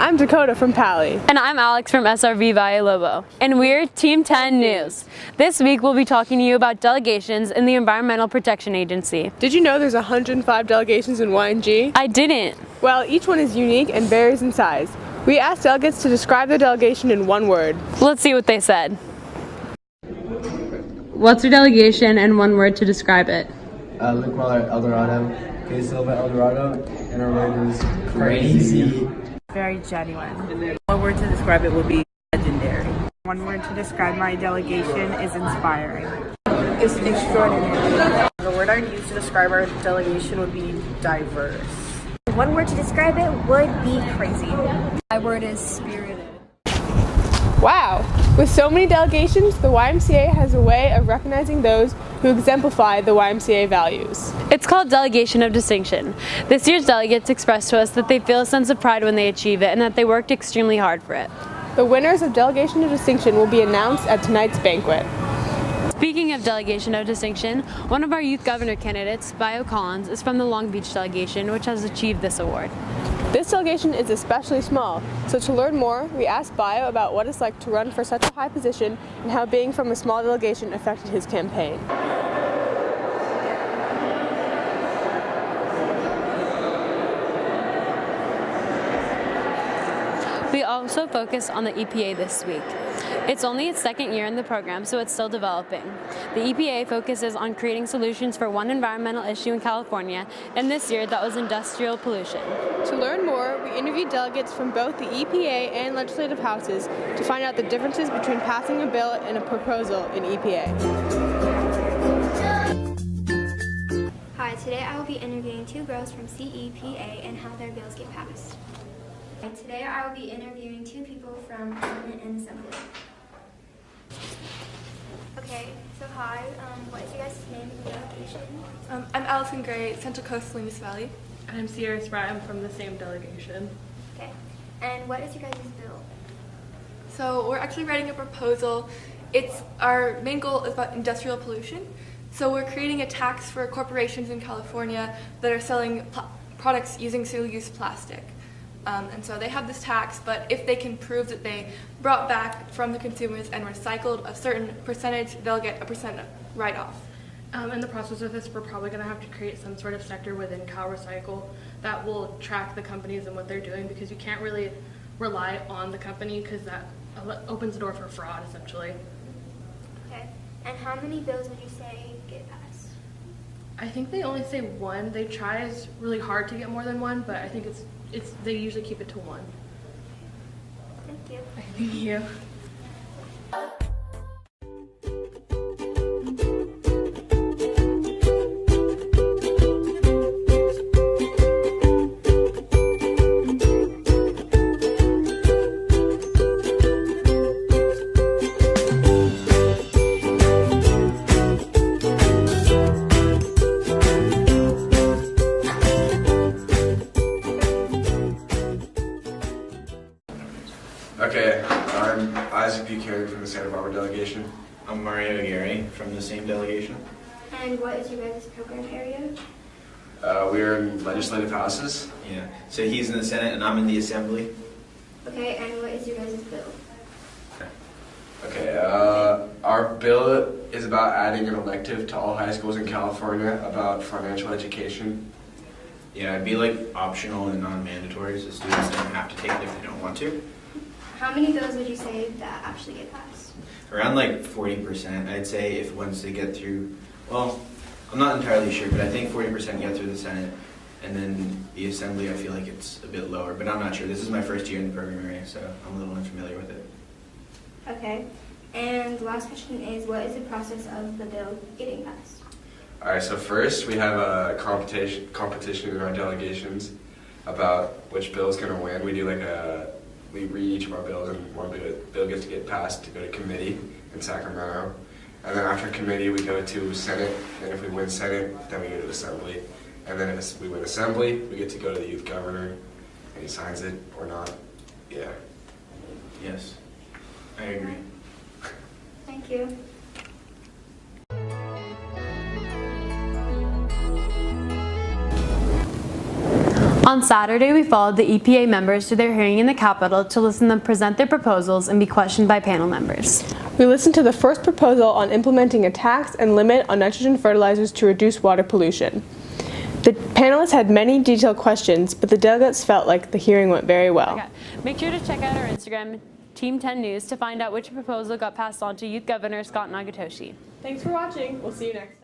I'm Dakota from Pali. And I'm Alex from SRV Valle Lobo. And we're Team 10 News. This week we'll be talking to you about delegations in the Environmental Protection Agency. Did you know there's 105 delegations in YNG? I didn't. Well, each one is unique and varies in size. We asked delegates to describe their delegation in one word. Let's see what they said. What's your delegation and one word to describe it? Luke Waller, El Dorado, Kay Silva, El Dorado, and our word is crazy. Very genuine. One word to describe it would be legendary. One word to describe my delegation is inspiring. It's extraordinary. The word I'd use to describe our delegation would be diverse. One word to describe it would be crazy. My word is spirited. Wow! With so many delegations, the YMCA has a way of recognizing those who exemplify the YMCA values. It's called Delegation of Distinction. This year's delegates expressed to us that they feel a sense of pride when they achieve it and that they worked extremely hard for it. The winners of Delegation of Distinction will be announced at tonight's banquet. Speaking of Delegation of Distinction, one of our youth governor candidates, Bio Collins, is from the Long Beach delegation, which has achieved this award. This delegation is especially small, so to learn more, we asked Bio about what it's like to run for such a high position and how being from a small delegation affected his campaign. We also focused on the EPA this week. It's only its second year in the program, so it's still developing. The EPA focuses on creating solutions for one environmental issue in California, and this year that was industrial pollution. To learn more, we interviewed delegates from both the EPA and legislative houses to find out the differences between passing a bill and a proposal in EPA. Hi, today I will be interviewing two girls from CEPA and how their bills get passed. Today I will be interviewing two people from Senate and Assembly. Okay, so hi, what is your guys' name and delegation? I'm Allison Gray, Central Coast Salinas Valley. And I'm Sierra Spratt. I'm from the same delegation. Okay, and what is your guys' bill? So we're actually writing a proposal. Our main goal is about industrial pollution. So we're creating a tax for corporations in California that are selling products using single-use plastic. And so they have this tax, but if they can prove that they brought back from the consumers and recycled a certain percentage, they'll get a percent write-off. In the process of this, we're probably going to have to create some sort of sector within CalRecycle that will track the companies and what they're doing, because you can't really rely on the company because that opens the door for fraud, essentially. Okay, and how many bills would you say get passed? I think they only say one. They try really hard to get more than one, but I think they usually keep it to one. Thank you. Thank you. Okay, I'm Isaac Buchanan from the Santa Barbara delegation. I'm Mario Aguirre from the same delegation. And what is your guys' program area? We are in legislative houses. Yeah, so he's in the Senate and I'm in the Assembly. Okay, and what is your guys' bill? Okay, our bill is about adding an elective to all high schools in California about financial education. Yeah, it'd be like optional and non-mandatory, so students don't have to take it if they don't want to. How many bills would you say that actually get passed? Around like 40%, I'd say, if once they get through, well, I'm not entirely sure, but I think 40% get through the Senate, and then the Assembly, I feel like it's a bit lower, but I'm not sure. This is my first year in the program area, so I'm a little unfamiliar with it. Okay, and the last question is, what is the process of the bill getting passed? All right, so first we have a competition in our delegations about which bill is going to win. We read each of our bills, and one bill gets to get passed to go to committee in Sacramento. And then after committee, we go to Senate, and if we win Senate, then we go to Assembly. And then if we win Assembly, we get to go to the youth governor, and he signs it or not. Yeah. Yes, I agree. Thank you. On Saturday, we followed the EPA members to their hearing in the Capitol to listen to them present their proposals and be questioned by panel members. We listened to the first proposal on implementing a tax and limit on nitrogen fertilizers to reduce water pollution. The panelists had many detailed questions, but the delegates felt like the hearing went very well. Okay. Make sure to check out our Instagram, Team 10 News, to find out which proposal got passed on to Youth Governor Scott Nagatoshi. Thanks for watching. We'll see you next time.